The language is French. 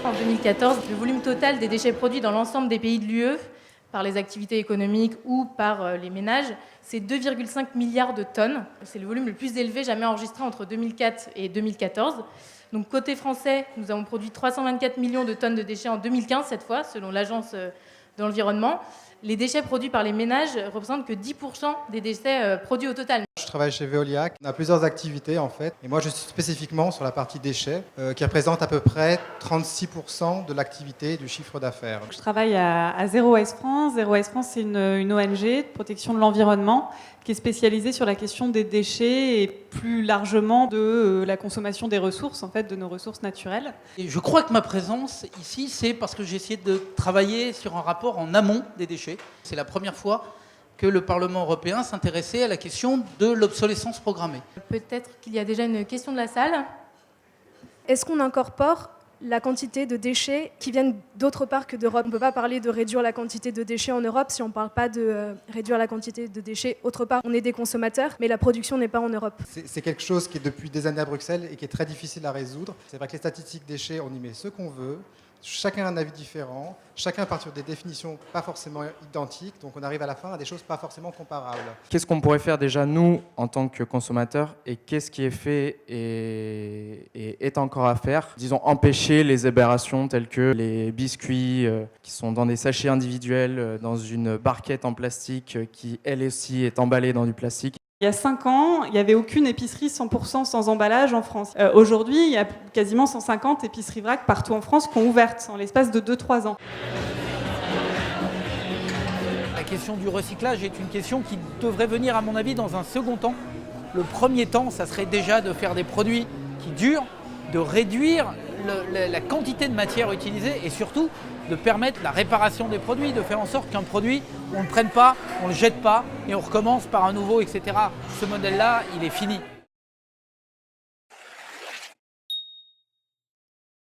en 2014. Le volume total des déchets produits dans l'ensemble des pays de l'UE, par les activités économiques ou par les ménages, c'est 2,5 milliards de tonnes. C'est le volume le plus élevé jamais enregistré entre 2004 et 2014. Donc côté français, nous avons produit 324 millions de tonnes de déchets en 2015 cette fois, selon l'Agence de l'environnement. Les déchets produits par les ménages représentent que 10% des déchets produits au total. Je travaille chez Veolia. On a plusieurs activités en fait. Et moi je suis spécifiquement sur la partie déchets qui représente à peu près 36% de l'activité du chiffre d'affaires. Je travaille à Zero Waste France. Zero Waste France, c'est une ONG de protection de l'environnement qui est spécialisée sur la question des déchets et plus largement de la consommation des ressources, en fait, de nos ressources naturelles. Et je crois que ma présence ici, c'est parce que j'ai essayé de travailler sur un rapport en amont des déchets. C'est la première fois que le Parlement européen s'intéressait à la question de l'obsolescence programmée. Peut-être qu'il y a déjà une question de la salle. Est-ce qu'on incorpore la quantité de déchets qui viennent d'autre part que d'Europe? On ne peut pas parler de réduire la quantité de déchets en Europe si on ne parle pas de réduire la quantité de déchets autre part. On est des consommateurs, mais la production n'est pas en Europe. C'est quelque chose qui est depuis des années à Bruxelles et qui est très difficile à résoudre. C'est vrai que les statistiques déchets, on y met ce qu'on veut. Chacun a un avis différent, chacun part sur des définitions pas forcément identiques, donc on arrive à la fin à des choses pas forcément comparables. Qu'est-ce qu'on pourrait faire déjà nous en tant que consommateurs et qu'est-ce qui est fait et est encore à faire? Disons empêcher les aberrations telles que les biscuits qui sont dans des sachets individuels, dans une barquette en plastique qui elle aussi est emballée dans du plastique. Il y a 5 ans, il n'y avait aucune épicerie 100% sans emballage en France. Aujourd'hui, il y a quasiment 150 épiceries vrac partout en France qui ont ouvert en l'espace de 2-3 ans. La question du recyclage est une question qui devrait venir, à mon avis, dans un second temps. Le premier temps, ça serait déjà de faire des produits qui durent, de réduire la quantité de matière utilisée et surtout de permettre la réparation des produits, de faire en sorte qu'un produit, on ne le prenne pas, on ne le jette pas et on recommence par un nouveau, etc. Ce modèle-là, il est fini.